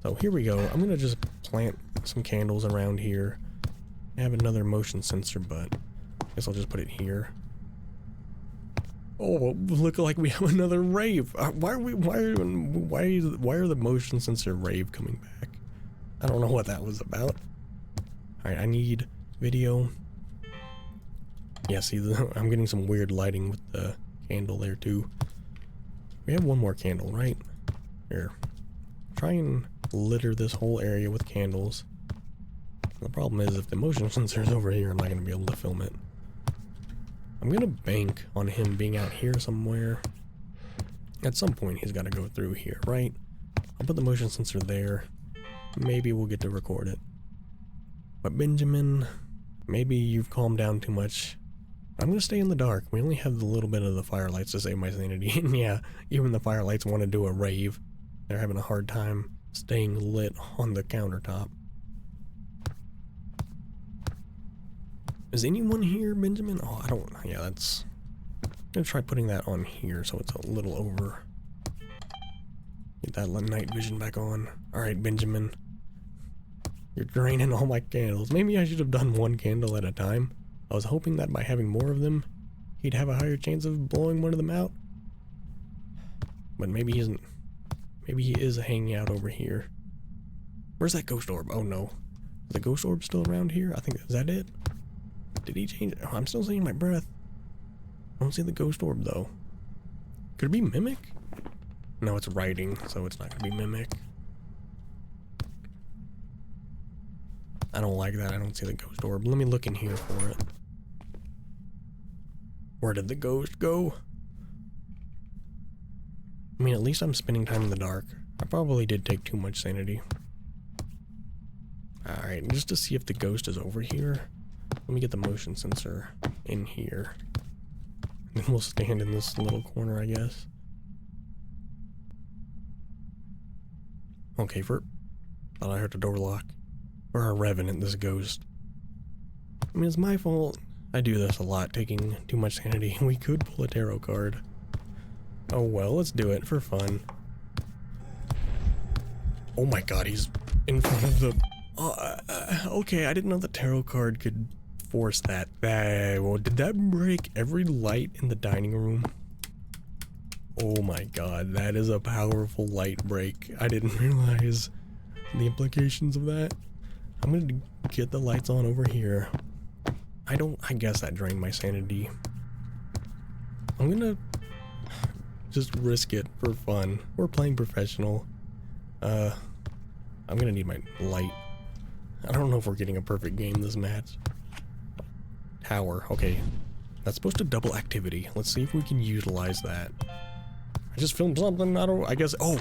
So here we go. I'm gonna just plant some candles around here. I have another motion sensor, but I guess I'll just put it here. Oh, look like we have another rave. Why are the motion sensor rave coming back? I don't know what that was about. Alright, I need video. Yeah, see, I'm getting some weird lighting with the candle there too. We have one more candle, right? Here. Try and litter this whole area with candles. The problem is if the motion sensor is over here, I'm not going to be able to film it. I'm going to bank on him being out here somewhere. At some point, he's got to go through here, right? I'll put the motion sensor there. Maybe we'll get to record it. But Benjamin, maybe you've calmed down too much. I'm gonna stay in the dark. We only have a little bit of the firelights to save my sanity. And yeah, even the firelights want to do a rave. They're having a hard time staying lit on the countertop. Is anyone here, Benjamin? Oh, I don't... Yeah, that's... I'm gonna try putting that on here so it's a little over. Get that night vision back on. Alright, Benjamin. You're draining all my candles. Maybe I should have done one candle at a time. I was hoping that by having more of them, he'd have a higher chance of blowing one of them out. But maybe he isn't. Maybe he is hanging out over here. Where's that ghost orb? Oh no. Is the ghost orb still around here? I think, is that it? Did he change it? Oh, I'm still seeing my breath. I don't see the ghost orb though. Could it be Mimic? No, it's writing, so it's not gonna be Mimic. I don't like that. I don't see the ghost orb. Let me look in here for it. Where did the ghost go? I mean, at least I'm spending time in the dark. I probably did take too much sanity. Alright, just to see if the ghost is over here. Let me get the motion sensor in here. And then we'll stand in this little corner, I guess. Okay, thought I heard the door lock. Or a revenant, this ghost. I mean, it's my fault. I do this a lot, taking too much sanity. We could pull a tarot card. Oh well, let's do it for fun. Oh my god, he's in front of the... okay, I didn't know the tarot card could force that. Well, did that break every light in the dining room? Oh my god, that is a powerful light break. I didn't realize the implications of that. I'm gonna get the lights on over here. I guess that drained my sanity. I'm gonna just risk it for fun. We're playing professional. I'm gonna need my light. I don't know if we're getting a perfect game this match. Tower, okay. That's supposed to double activity. Let's see if we can utilize that. I just filmed something, I guess, oh!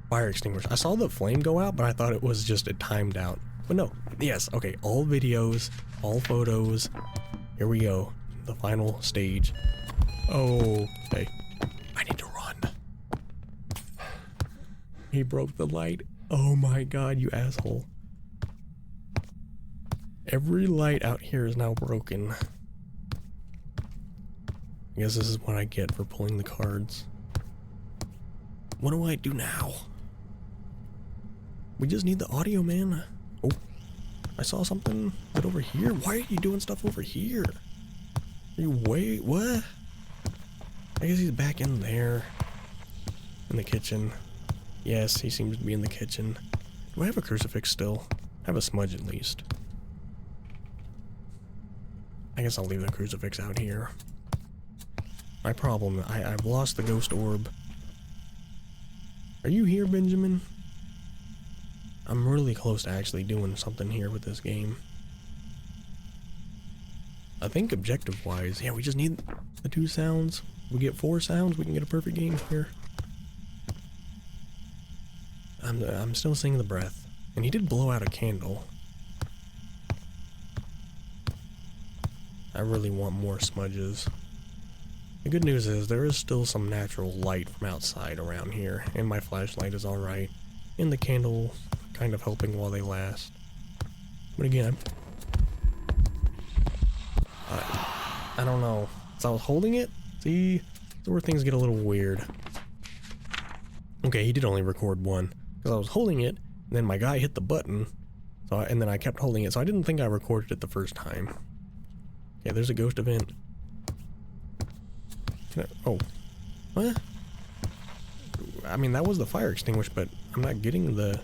Fire extinguisher. I saw the flame go out, but I thought it was just it timed out. But no, yes, okay, all videos, all photos. Here we go. The final stage. Oh, okay. I need to run. He broke the light. Oh my god, you asshole. Every light out here is now broken. I guess this is what I get for pulling the cards. What do I do now? We just need the audio, man. Oh, I saw something right over here. Why are you doing stuff over here? Are you what? I guess he's back in there. In the kitchen. Yes, he seems to be in the kitchen. Do I have a crucifix still? I have a smudge at least. I guess I'll leave the crucifix out here. My problem, I've lost the ghost orb. Are you here, Benjamin? I'm really close to actually doing something here with this game. I think objective-wise, yeah, we just need the 2 sounds. We get 4 sounds, we can get a perfect game here. I'm still seeing the breath. And he did blow out a candle. I really want more smudges. The good news is there is still some natural light from outside around here, and my flashlight is alright. And the candle kind of helping while they last. But again, I don't know. So I was holding it? See? That's where things get a little weird. Okay, he did only record 1. Because I was holding it, and then my guy hit the button, and then I kept holding it, so I didn't think I recorded it the first time. Okay, there's a ghost event. Oh. What? I mean, that was the fire extinguisher, but I'm not getting the...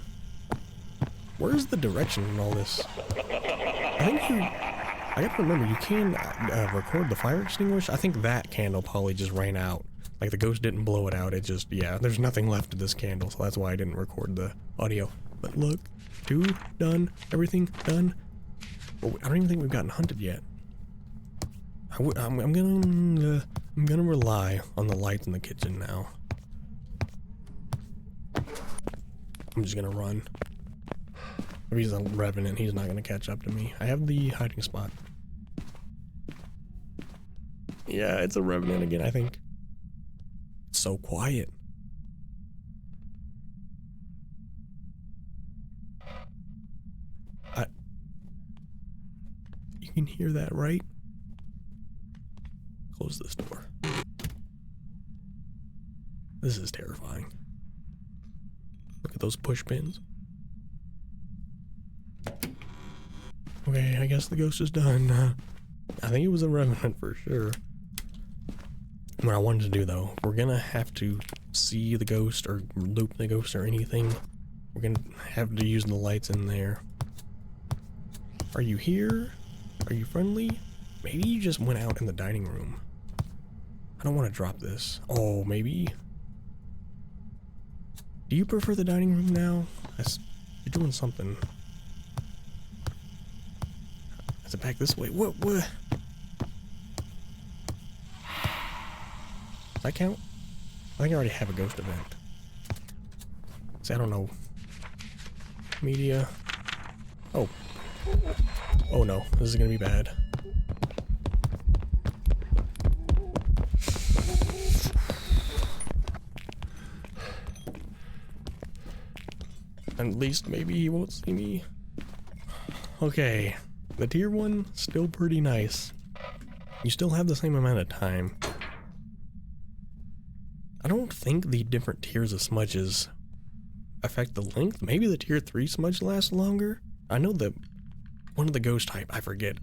Where's the direction in all this? I gotta remember, you can record the fire extinguisher. I think that candle probably just ran out. Like, the ghost didn't blow it out, it just, yeah, there's nothing left of this candle, so that's why I didn't record the audio. But look, 2 done, everything done. Oh, I don't even think we've gotten hunted yet. I'm gonna rely on the lights in the kitchen now. I'm just gonna run. If he's a revenant, he's not gonna catch up to me. I have the hiding spot. Yeah, it's a revenant again, I think. It's so quiet. You can hear that, right? Close this door. This is terrifying. Look at those push pins. Okay, I guess the ghost is done. I think it was a revenant for sure. What I wanted to do though, we're gonna have to see the ghost or loop the ghost or anything. We're gonna have to use the lights in there. Are you here? Are you friendly? Maybe you just went out in the dining room. I don't want to drop this. Oh, maybe. Do you prefer the dining room now? You're doing something. Is it back this way? What? Does that count? I think I already have a ghost event. See, I don't know. Media. Oh. Oh no, this is gonna be bad. At least maybe he won't see me. Okay, the tier 1, still pretty nice. You still have the same amount of time. I don't think the different tiers of smudges affect the length. Maybe the tier 3 smudge lasts longer. I know that one of the ghost type, I forget.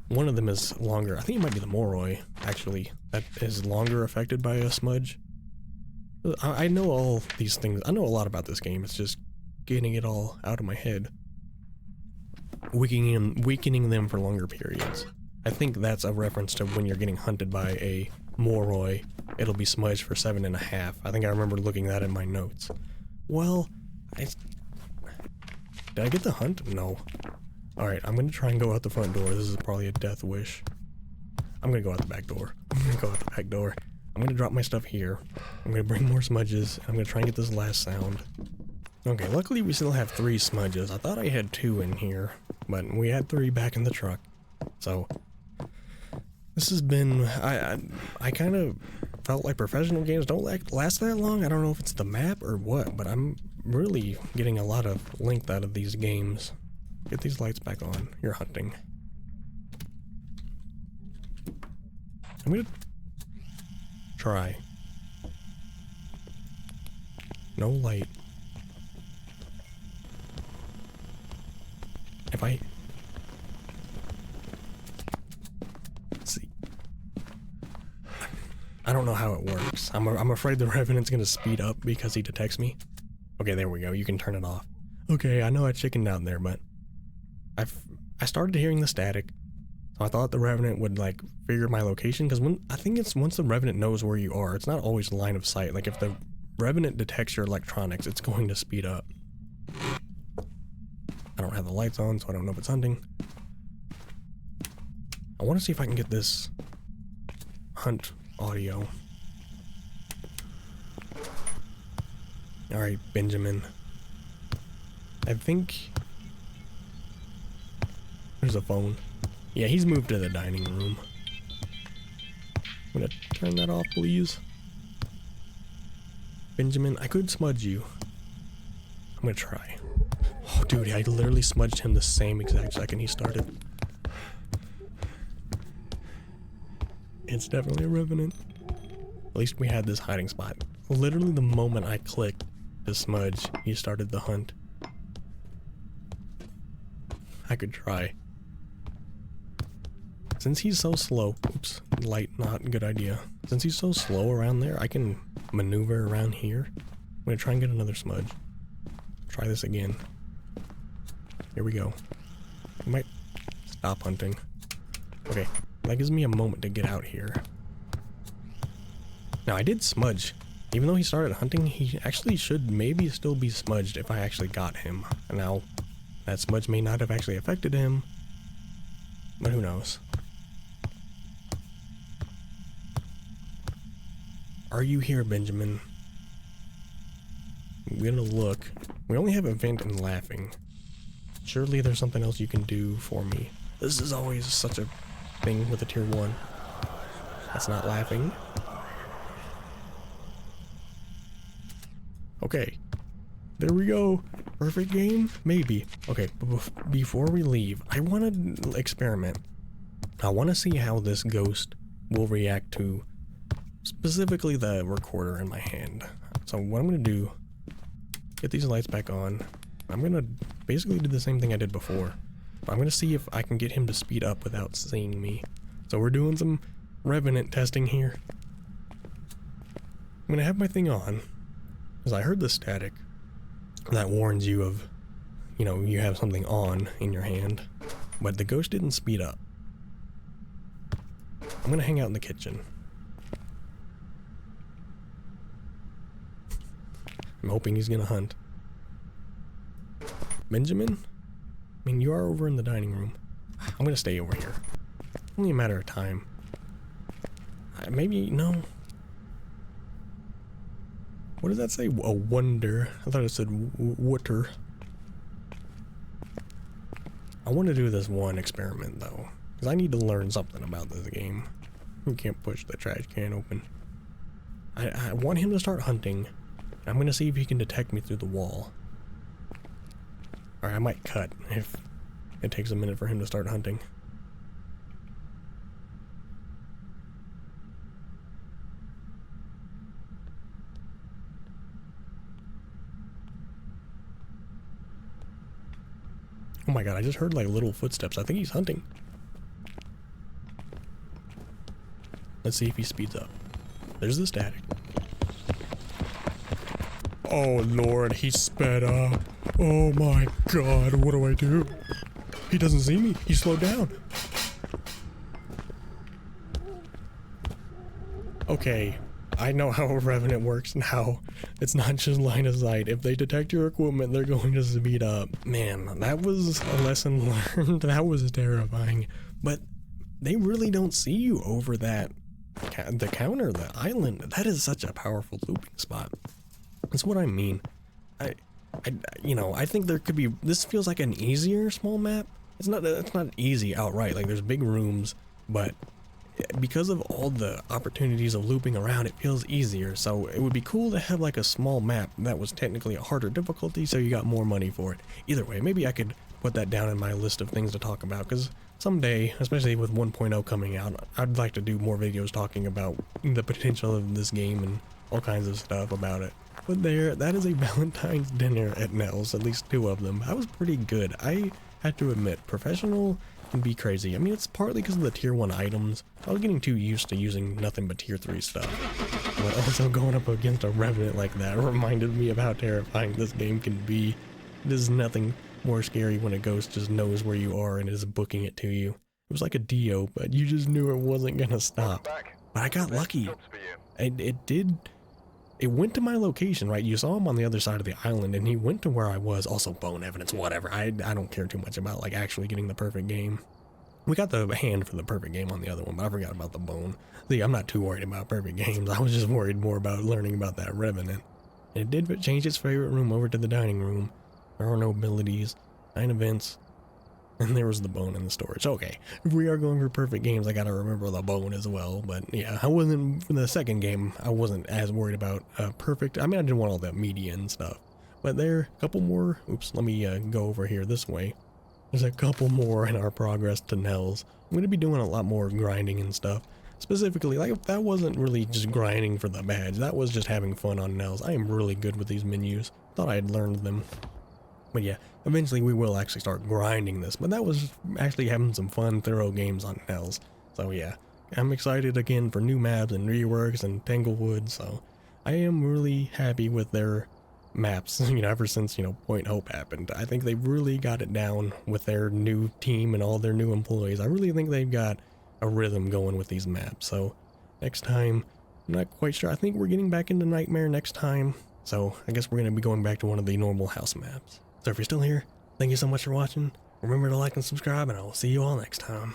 One of them is longer. I think it might be the Moroi, actually, that is longer affected by a smudge. I know all these things. I know a lot about this game. It's just getting it all out of my head. Weakening them for longer periods. I think that's a reference to when you're getting hunted by a Moroi, it'll be smudged for 7.5. I think I remember looking that in my notes. Well, did I get the hunt? No. Alright, I'm gonna try and go out the front door. This is probably a death wish. I'm gonna go out the back door. I'm gonna drop my stuff here. I'm gonna bring more smudges. I'm gonna try and get this last sound. Okay, luckily we still have 3 smudges. I thought I had 2 in here, but we had 3 back in the truck. So, this has been... I kind of felt like professional games don't last that long. I don't know if it's the map or what, but I'm really getting a lot of length out of these games. Get these lights back on. You're hunting. I'm gonna try. No light. If I... Let's see. I don't know how it works. I'm afraid the Revenant's gonna speed up because he detects me. Okay, there we go. You can turn it off. Okay, I know I chickened out there, but I started hearing the static, so I thought the Revenant would like figure my location, because I think it's once the Revenant knows where you are, it's not always line of sight. Like if the Revenant detects your electronics, it's going to speed up. don't have the lights on, so I don't know if it's hunting. I want to see if I can get this hunt audio. Alright, Benjamin. I think there's a phone. Yeah, he's moved to the dining room. I'm gonna turn that off, please. Benjamin, I could smudge you. I'm gonna try. Oh, dude, I literally smudged him the same exact second he started. It's definitely a revenant. At least we had this hiding spot. Literally the moment I clicked the smudge, he started the hunt. I could try. Since he's so slow, oops, light, not a good idea. Since he's so slow around there, I can maneuver around here. I'm gonna try and get another smudge. Try this again. Here we go. I might stop hunting. Okay, that gives me a moment to get out here. Now I did smudge. Even though he started hunting, he actually should maybe still be smudged if I actually got him. And now, that smudge may not have actually affected him, but who knows. Are you here, Benjamin? I'm gonna look. We only have a vent and laughing. Surely there's something else you can do for me. This is always such a thing with a tier 1. That's not laughing. Okay. There we go. Perfect game? Maybe. Okay, but before we leave, I want to experiment. I want to see how this ghost will react to specifically the recorder in my hand. So what I'm going to do, get these lights back on. I'm going to basically do the same thing I did before. But I'm going to see if I can get him to speed up without seeing me. So we're doing some revenant testing here. I'm going to have my thing on, because I heard the static that warns you of, you know, you have something on in your hand. But the ghost didn't speed up. I'm going to hang out in the kitchen. I'm hoping he's gonna hunt. Benjamin? I mean, you are over in the dining room. I'm gonna stay over here. Only a matter of time. Maybe, no. What does that say? A wonder. I thought it said water. I want to do this one experiment, though. Because I need to learn something about this game. You can't push the trash can open. I want him to start hunting. I'm gonna see if he can detect me through the wall. Or I might cut if it takes a minute for him to start hunting. Oh my god, I just heard like little footsteps. I think he's hunting. Let's see if he speeds up. There's the static. Oh lord, he sped up. Oh my god, what do I do? He doesn't see me. He slowed down. Okay, I know how a Revenant works now. It's not just line of sight. If they detect your equipment, they're going to speed up. Man, that was a lesson learned. That was terrifying. But they really don't see you over that, the counter, the island. That is such a powerful looping spot. That's what I mean. You know, I think there could be, this feels like an easier small map. It's not easy outright. Like there's big rooms, but because of all the opportunities of looping around, it feels easier. So it would be cool to have like a small map that was technically a harder difficulty, so you got more money for it. Either way, maybe I could put that down in my list of things to talk about, because someday, especially with 1.0 coming out, I'd like to do more videos talking about the potential of this game and all kinds of stuff about it. But that is a Valentine's dinner at Nell's, at least 2 of them. That was pretty good. I had to admit, professional can be crazy. I mean, it's partly because of the tier 1 items. I was getting too used to using nothing but tier 3 stuff. But also going up against a Revenant like that reminded me of how terrifying this game can be. There's nothing more scary when a ghost just knows where you are and is booking it to you. It was like a Dio, but you just knew it wasn't gonna stop. But I got lucky. it went to my location, right? You saw him on the other side of the island, and he went to where I was. Also, bone evidence, whatever. I don't care too much about, like, actually getting the perfect game. We got the hand for the perfect game on the other one, but I forgot about the bone. See, I'm not too worried about perfect games. I was just worried more about learning about that revenant. It did change its favorite room over to the dining room. There are no abilities, 9 events, and there was the bone in the storage. Okay, if we are going for perfect games, I gotta remember the bone as well. But yeah, I wasn't, for the second game, I wasn't as worried about perfect. I mean, I didn't want all that media and stuff. But there, a couple more. Oops, let me go over here this way. There's a couple more in our progress to Nell's. I'm going to be doing a lot more grinding and stuff. Specifically, like, that wasn't really just grinding for the badge. That was just having fun on Nell's. I am really good with these menus. Thought I had learned them. But yeah, eventually we will actually start grinding this. But that was actually having some fun, thorough games on Nell's. So yeah, I'm excited again for new maps and reworks and Tanglewood. So I am really happy with their maps, ever since, Point Hope happened. I think they really got it down with their new team and all their new employees. I really think they've got a rhythm going with these maps. So next time, I'm not quite sure. I think we're getting back into Nightmare next time. So I guess we're going to be going back to one of the normal house maps. So if you're still here, thank you so much for watching. Remember to like and subscribe, and I will see you all next time.